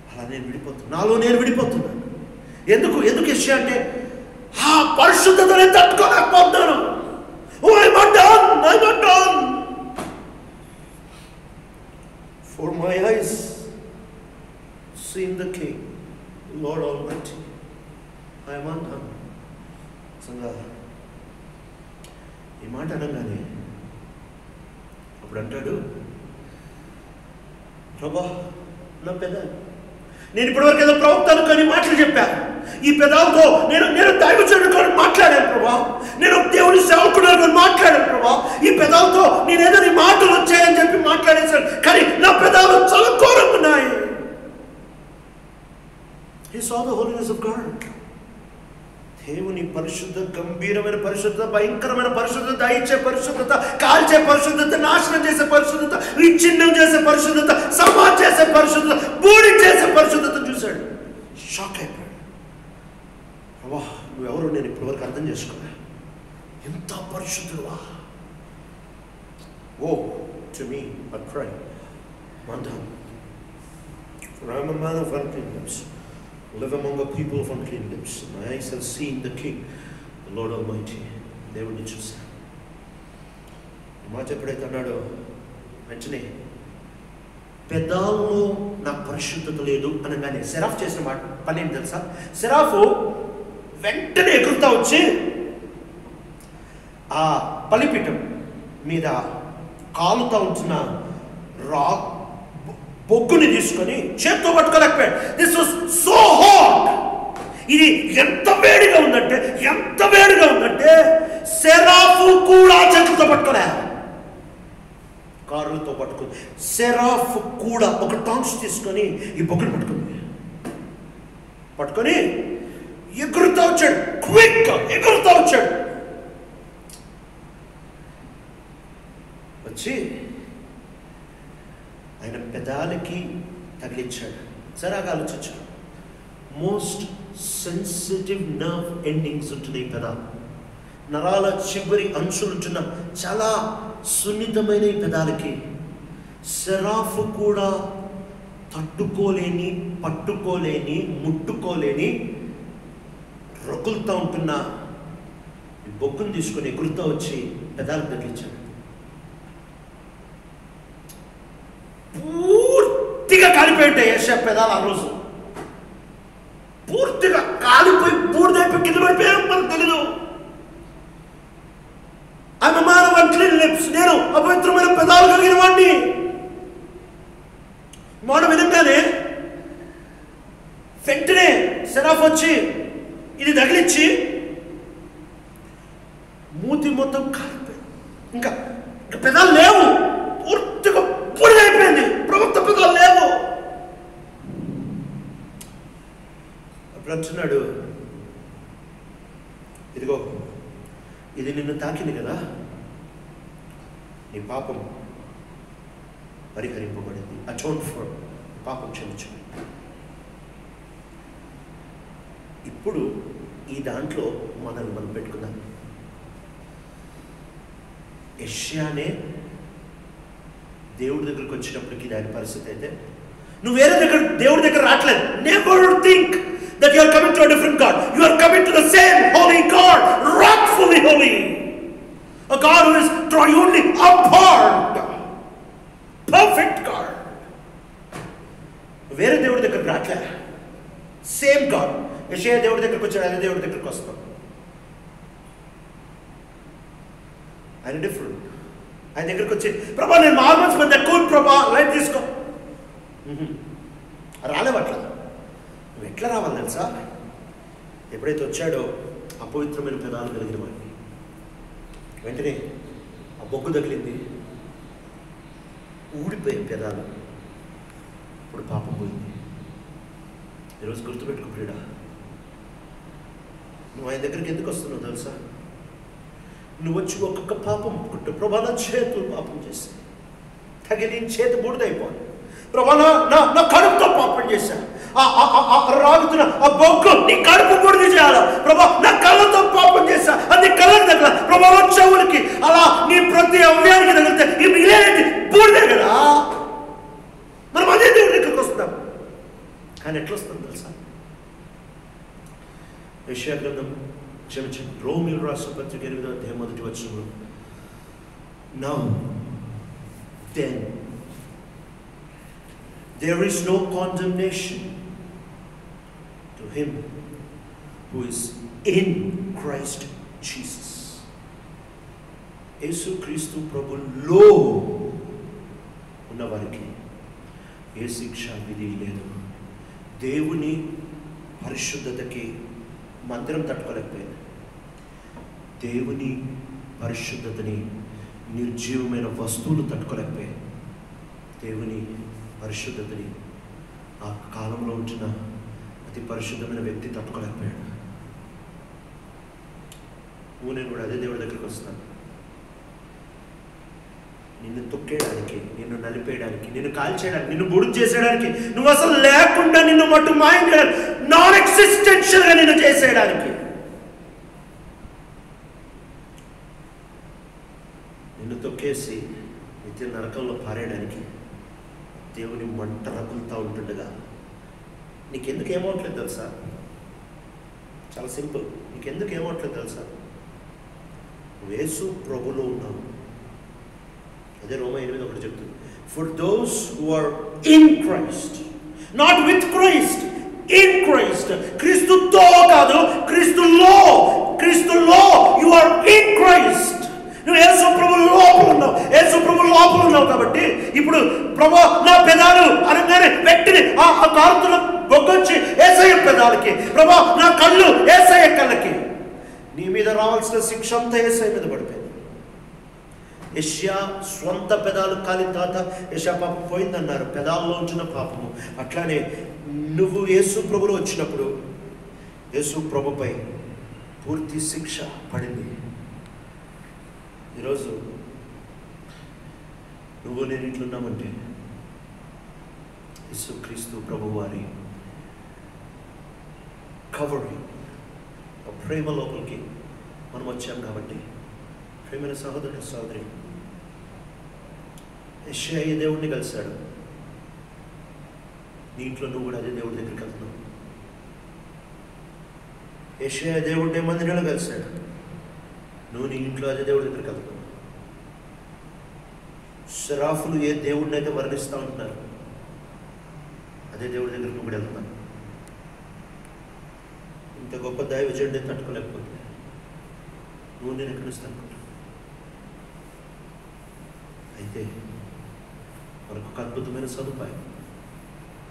A: అలా నేను విడిపోతాను, నాలో నేను విడిపోతున్నాను. ఎందుకు యెషయా అంటే ఆ పరిశుద్ధత నేను తట్టుకోలేకపోతున్నాను. I'm undone. For my eyes seen the King, Lord Almighty. I am undone. సంగా ఈ మాట అనగానే అప్పుడు అంటాడు, ప్రభా నా పెదాలు, నేను ఇప్పటివరకు ఏదో ప్రవక్తను కానీ మాటలు చెప్పాను, ఈ పెదాలతో నేను దైవజనుడు కానీ మాట్లాడాను ప్రభా, నేను దేవుని సేవకుడు కానీ మాట్లాడాను ప్రభా, ఈ పెదాలతో నేనేదో నీ మాటలు వచ్చాయని చెప్పి మాట్లాడేశాను, కానీ నా పెదాలు చాలా ఘోరంగా ఉన్నాయి. He saw the holiness of God. దేవుని పరిశుద్ధ, గంభీరమైన పరిశుద్ధత, భయంకరమైన పరిశుద్ధత, దయించే పరిశుద్ధత, కాల్చే పరిశుద్ధత, నాశనం చేసే పరిశుద్ధత, విచ్ఛిన్నం చేసే పరిశుద్ధత, సమాజ్ చేసే పరిశుద్ధత, బూడి చేసే పరిశుద్ధత చూశాడు. షాక్ అయిపోయాడు. అవ్వా నువ్వెవరు నేను ఇప్పటివరకు అర్థం చేసుకోలే, ఎంత పరిశుద్ధుడువా. Woe to me I cry, undone. For I am a man of unclean lips, live among a people of unclean lips. My eyes have seen the King, the Lord Almighty. దేవుడిని చూశాను. మాట ఎప్పుడైతే అన్నాడో వెంటనే పెదాల్లో నాకు పరిశుద్ధత లేదు అనగానే సెరాఫ్ చేసిన పని ఏంటి తెలుసా? సెరాఫు వెంటనే ఎగురుతా వచ్చి ఆ బలిపీఠం మీద కాలుతా ఉంటున్న బొగ్గుని తీసుకొని చేత్తో పట్టుకోలేకపోయాడు. This was so hot. ఇది ఎంత వేడిగా ఉందంటే సెరాఫు కూడా చేతులతో పట్టుకోలే, కారులతో పట్టుకుంది. సెరాఫ్ కూడా ఒక టాంగ్స్ తీసుకొని ఈ బొగ్గుని పట్టుకొని ఎగురుతా వచ్చాడు. క్విక్ ఎగురుతా వచ్చాడు. వచ్చి ఆయన పెదాలకి తగిలించాడు. సరాగా ఆలోచించాడు. మోస్ట్ సెన్సిటివ్ నర్వ్ ఎండింగ్స్ ఉంటున్నాయి పెదాలు, నరాల చివరి అంచులుంటున్న చాలా సున్నితమైన ఈ పెదాలకి సెరాఫ్ కూడా తట్టుకోలేని, పట్టుకోలేని, ముట్టుకోలేని రొక్కులతో ఉంటున్న ఈ బొగ్గును తీసుకొని ఎగురుతో వచ్చి పెదాలకు తగిలించాడు. పూర్తిగా కాలిపోయింటాయి యెషయా పెదాలు. ఆ రోజు పూర్తిగా కాలిపోయి బూడిదైపోయి కింద పడిపోయాం. మనకు తెలీదు. I'm a man of unclean lips. నేను అపవిత్రమైన పెదాలు కలిగిన వాడిని. మాట వినంగానే వెంటనే సెరాఫ్ వచ్చి ఇది తగిలించి మూతి మొత్తం కాలిపోయింది. ఇంకా పెదాలు లేవు, పూర్తిగా బూడిదైపోయింది. ప్రవక్త పెదాలు లేవు. అప్పుడు అంటున్నాడు, ఇదిగో ఇది నిన్ను తాకింది కదా, నీ పాపం పరిహరింపబడింది. అటోన్ ఫర్, పాపం క్షమించు. ఇప్పుడు ఈ దాంట్లో మనం పెట్టుకుందాం. యెషయానే దేవుడి దగ్గరికి వచ్చినప్పటికీ దాని పరిస్థితి అయితే, నువ్వు వేరే దేవుడి దగ్గర రావట్లేదు. Never think that you are coming to a different God. You are coming to the same holy God, wrathfully holy, a God who is triunely apart, perfect God. వేరే దేవుడి దగ్గరికి రాట్లే, సేమ్ గాడ్. యెషయా దేవుడి దగ్గరికి వచ్చాడు, అదే దేవుడి దగ్గరికి వస్తాం. ఆయన డిఫరెంట్. ఆయన దగ్గరికి వచ్చి, ప్రభా నేను మార్మల్స్ మధ్య కూల్ ప్రభా లైట్ తీసుకో, రాలేవట్లా. నువ్వు ఎట్లా రావాలి తెలుసా? ఎప్పుడైతే వచ్చాడో అపవిత్రమైన పెదాలు కలిగిన వాడిని, వెంటనే ఆ బొగ్గు తగిలింది, ఊడిపోయాయి పెదాలు. ఇప్పుడు పాపం పోయింది. ఈరోజు గుర్తుపెట్టుకో ప్రియుడా, నువ్వు ఆయన దగ్గరికి ఎందుకు వస్తున్నావు తెలుసా? నువ్వు వచ్చి ఒక్కొక్క పాపం పుట్టు. ప్రభా నా చేతులు పాపం చేసి తగిలి చేతి బూడిదైపోయి, ప్రభా నా కడుపుతో పాపం చేశా, రాగుతున్న ఆ బొగ్గు నీ కడుపు బూడిద చేయాలా ప్రభా, నా కళ్ళతో పాపం చేశా, అది కళ్ళకి తగ్గల ప్రభా, చెవులకి అలా నీ ప్రతి అవయానికి తగిలితే ఈ మిగిలేది బూడిదే కదా. మనం అదే దేవుడి దగ్గరికి వస్తాం. కానీ ఎట్లా వస్తాం తెలుసా? యెషయా గ్రంథం క్షమించండి, రోమీయులు రాసిన పత్రిక 8వ అధ్యాయం 1వ వచనంలో, Now then there is no condemnation to him who is in Christ Jesus. యేసు క్రీస్తు ప్రభులో ఉన్నవారికి ఏ శిక్ష విధి లేదు. దేవుని పరిశుద్ధతకి మందిరం తట్టుకోలేకపోయింది. దేవుని పరిశుద్ధతని నిర్జీవమైన వస్తువులు తట్టుకోలేకపోయాయి. దేవుని పరిశుద్ధతని ఆ కాలంలో ఉంచిన అతి పరిశుద్ధమైన వ్యక్తి తట్టుకోలేకపోయాడు. నేను కూడా అదే దేవుడి దగ్గరికి వస్తాను. నిన్ను తొక్కేయడానికి, నిన్ను నలిపేయడానికి, నిన్ను కాల్చేయడానికి, నిన్ను బుడుగు చేసేయడానికి, నువ్వు అసలు లేకుండా నిన్ను మట్టు మాయం చేయడానికి, నాన్ ఎగ్జిస్టెన్షియల్ గా నిన్ను చేసేయడానికి, నిన్ను తొక్కేసి నిత్య నరకంలో పారేయడానికి దేవుని మంట రగులుతూ ఉంటుండగా నీకెందుకు ఏమవట్లేదు తెలుసా? చాలా సింపుల్. నీకెందుకు ఏమవట్లేదు తెలుసా? నువ్వు యేసు ప్రభులో ఉన్నావు. అదే రోమా 8:1 చెప్తుంది. For those who are in Christ, not with Christ, in Christ. క్రీస్తుతో కాదు, క్రీస్తులో. క్రీస్తులో యు ఆర్ ఇన్ క్రైస్ట్. నువ్వు యేసు ప్రభు లోపల ఉన్నావు. యేసు ప్రభు లోపల ఉన్నావు కాబట్టి ఇప్పుడు ప్రభు నా పెదాలు అనగానే వెంటనే ఆ కారుతున్న బొగ్గొచ్చి యేసయ్య పెదాలకి, ప్రభు నా కళ్ళు యేసయ్య కళ్ళకి. నీ మీద రావాల్సిన శిక్ష అంతా యేసయ్య మీద పడిపోయింది. యెషయా స్వంత పెదాలు కాలిన తర్వాత యెషయా పాపం పోయిందన్నారు, పెదాల్లో ఉంచిన పాపము. అట్లానే నువ్వు యేసు ప్రభులో వచ్చినప్పుడు యేసు ప్రభుపై పూర్తి శిక్ష పడింది. ఈరోజు నువ్వు నేను ఇట్లున్నామంటే యేసుక్రీస్తు ప్రభువారి కవరింగ్, ప్రేమ లోపలికి మనం వచ్చాం కాబట్టి. ప్రేమైన సహోదరుడు సహోదరి, యెషయా ఏ దేవుడిని కలిశాడు, నీ ఇంట్లో నువ్వు కూడా అదే దేవుడి దగ్గరికి వెళ్తున్నావు. యెషయా దేవుడిని మందిరంలో కలిశాడు, నువ్వు నీ ఇంట్లో అదే దేవుడి దగ్గరికి వెళ్తున్నావు. శరాఫులు ఏ దేవుడిని అయితే వర్ణిస్తూ ఉంటున్నారు, అదే దేవుడి దగ్గరికి నువ్వు కూడా వెళ్తున్నావు. ఇంత గొప్ప దైవజనుడిని తట్టుకోలేకపోతే నువ్వు నేను ఎక్కడ ఇస్తాను అనుకుంటా. అయితే మనకు ఒక అద్భుతమైన సదుపాయం,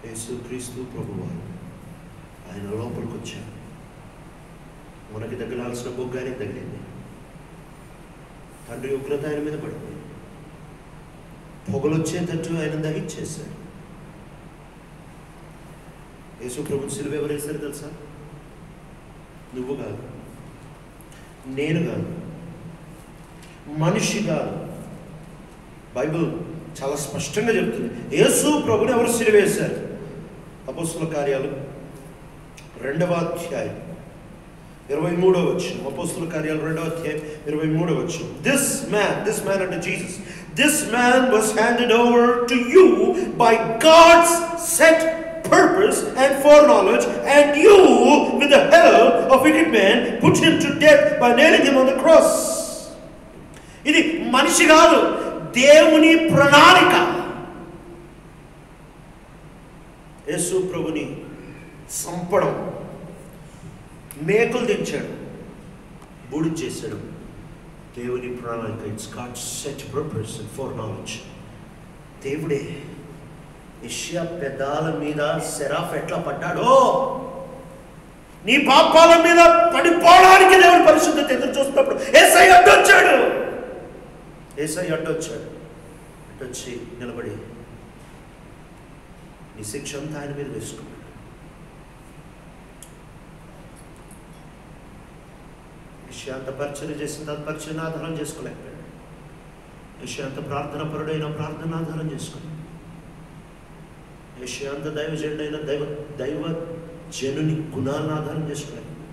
A: యేసుక్రీస్తు ప్రభువారు ఆయన లోపలికి వచ్చారు. మనకి తగలాల్సిన బొగ్గ ఆయనకి తగిలింది. తండ్రి ఉగ్రత ఆయన మీద పడింది. పొగలొచ్చేటట్టు ఆయన దహించేశాడు. యేసు ప్రభుని సిలువ ఎవరు వేశారు తెలుసా? నువ్వు కాదు, నేను కాదు, మనిషి కాదు. బైబిల్ చాలా స్పష్టంగా చెప్తుంది యేసు ప్రభుని ఎవరు సిలువ వేశారు. అపోస్తలుల కార్యాలు 2వ అధ్యాయం 23వ వచనం. అపోస్తలుల కార్యాలు 2వ అధ్యాయం 23వ వచనం. This man unto Jesus, this man was handed over to you by God's set purpose and foreknowledge, and you with the help of wicked men put him to death by nailing him on the cross. ఇది మనిషి కాదు, దేవుని ప్రణాళిక. యేసు ప్రభుని సంపడం, మేకులు దించాడు, బూడి చేశాడు. దేవుని ప్రణాళిక. It's God's set purpose and foreknowledge. దేవుడే యెషయా పెదాల మీద సెరాఫ్ ఎట్లా పడ్డాడో, నీ పాపాల మీద పడిపోవడానికి దేవుని పరిశుద్ధత ఎదురు చూస్తున్నప్పుడు యేసయ్య అడ్డొచ్చాడు. యేసయ్య అడ్డొచ్చాడు. అడ్డొచ్చి నిలబడి నీ శిక్ష అంతా ఆయన మీద వేసుకున్నాడు. యెషయా అంత పరిచయం చేసిన తర్వాత పరిచయం ఆధారం చేసుకోలేకపోయాడు. యెషయా అంత ప్రార్థన పరుడైన ప్రార్థన ఆధారం చేసుకున్నాడు. యెషయా అంత దైవజనుడైన దైవ జనుని గుణాలను ఆధారం చేసుకోలేకపోయాడు.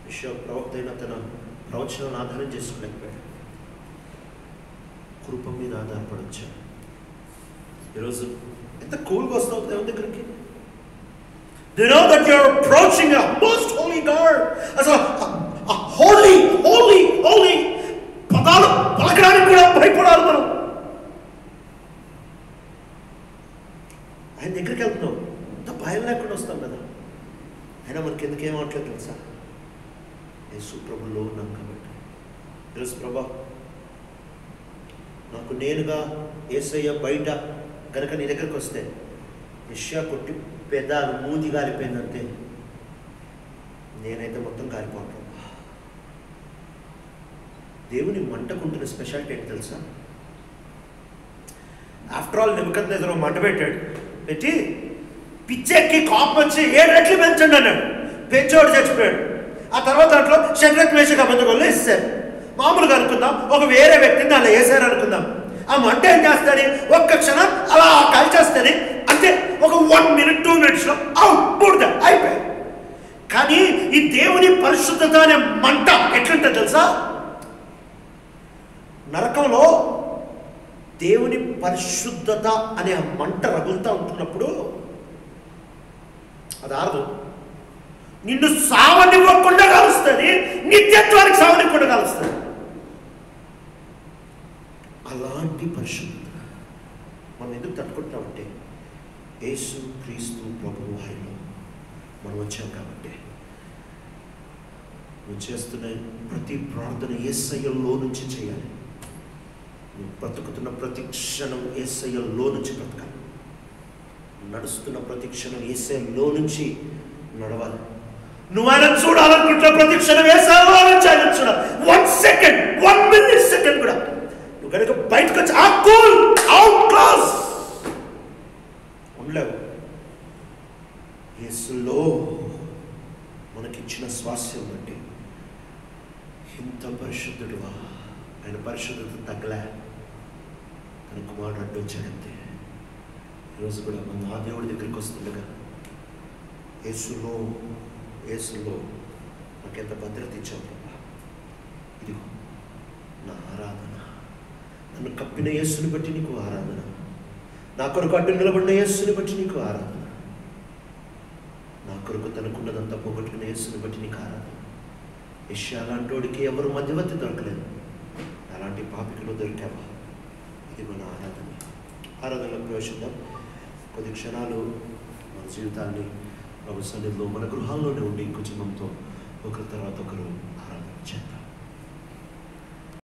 A: యెషయా ప్రవక్త అయిన తన ప్రవచనాలను ఆధారం చేసుకోలేకపోయాడు. కృప మీద ఆధారపడొచ్చాడు. ఈరోజు ఎంత కూల్గా వస్తావు దేవుని దగ్గరికి. Do you know that you are approaching a most holy God? అసలు holy పదాలు పలకడానికి కూడా భయపడాలి మనం. ఆయన దగ్గరికి వెళ్తున్నాం, అంత భయం లేకుండా వస్తాం కదా. అయినా మనకి ఎందుకు ఏమవట్లేదు తెలుసా? యేసు ప్రభులో ఉన్నాం కాబట్టి. తెలుసు ప్రభా, నాకు నేనుగా యేసయ్య బయట కనుక నీ దగ్గరికి వస్తే యెషయా కొట్టి పెదాలు మూతి కాలిపోయిందంటే నేనైతే మొత్తం కాలిపోతాను. దేవుని మంటకుంటున్న స్పెషాలిటీ ఏంటి తెలుసా? ఆఫ్టర్ ఆల్ నెబుకద్నెజరు మంట పెట్టాడు. పెట్టి పిచ్చెక్కి కాపు వచ్చి 7 రెట్లు పెంచండి అన్నాడు. పెంచోడు చచ్చిపోయాడు. ఆ తర్వాత దాంట్లో షడ్రక్ మేషక్ అబేద్నెగోలు వేస్తారు. మామూలుగా అనుకుందాం, ఒక వేరే వ్యక్తిని అలా వేసారు అనుకుందాం. ఆ మంట ఏం చేస్తుంది? ఒక్క క్షణం అలా కాల్చేస్తుంది అంతే. ఒక 1 minute 2 minutesలో బూడిద అయిపోయాయి. కానీ ఈ దేవుని పరిశుద్ధత అనే మంట ఎట్లుంటుంది తెలుసా? నరకంలో దేవుని పరిశుద్ధత అనే మంట రగులుతూ ఉంటున్నప్పుడు అది ఆరదు. నిన్ను సావనివ్వకుండా కాలుస్తుంది, నిత్యత్వానికి సావనివ్వకుండా కాలుస్తుంది. అలాంటి పరిశుద్ధత మనం ఎందుకు తట్టుకుంటున్నామంటే యేసు క్రీస్తు ప్రభువు వారిలో మనం వచ్చాం కాబట్టి. నువ్వు చేస్తున్న ప్రతి ప్రార్థన యేసయ్యలో నుంచి చేయాలి. నువ్వు బ్రతుకుతున్న ప్రతి క్షణం యేసయ్యలో నుంచి బ్రతకాలి. నడుస్తున్న ప్రతి క్షణం యేసయ్యలో నుంచి నడవాలి. నువ్వు ఆయన చూడాలనుకుంటున్న ప్రతి క్షణం యేసయ్యలో నుంచి ఆయన చూడాలి. 1 సెకండ్ 1 మిల్లీ సెకండ్ కూడా నువ్వు కనుక బయటకు వచ్చి ఆ కూల్ అవుట్ క్లాస్ ఉండలేవు. యేసులో మనకిచ్చిన స్వాస్యం బట్టి ఇంత పరిశుద్ధుడువా, ఆయన పరిశుద్ధత తగ్గలే, తన కుమారుడు అడ్డొచ్చాడంతే. ఈరోజు కూడా మనం ఆ దేవుడి దగ్గరికి వస్తుండగా యేసులో నాకెంత భద్రత ఇచ్చావు ప్రభా, ఇదిగో నా ఆరాధన, నన్ను కప్పిన యేసుని బట్టి నీకు ఆరాధన, నా కొరకు అడ్డు నిలబడిన యేసుని బట్టి నీకు ఆరాధన, నా కొరకు తనకున్నదంతా పోగొట్టుకున్న యేసుని బట్టి నీకు ఆరాధన. యెషయా లాంటోడికి ఎవరు మధ్యవర్తి దొరకలేదు, అలాంటి పాపికలో దొరికావా, ఇది మన ఆరాధనలో ప్రవేశిద్దాం. కొద్ది క్షణాలు మన జీవితాన్ని ప్రభు సన్నిధిలో మన గృహాల్లోనే ఉండి కుటుంబంతో ఒకరి తర్వాత ఒకరు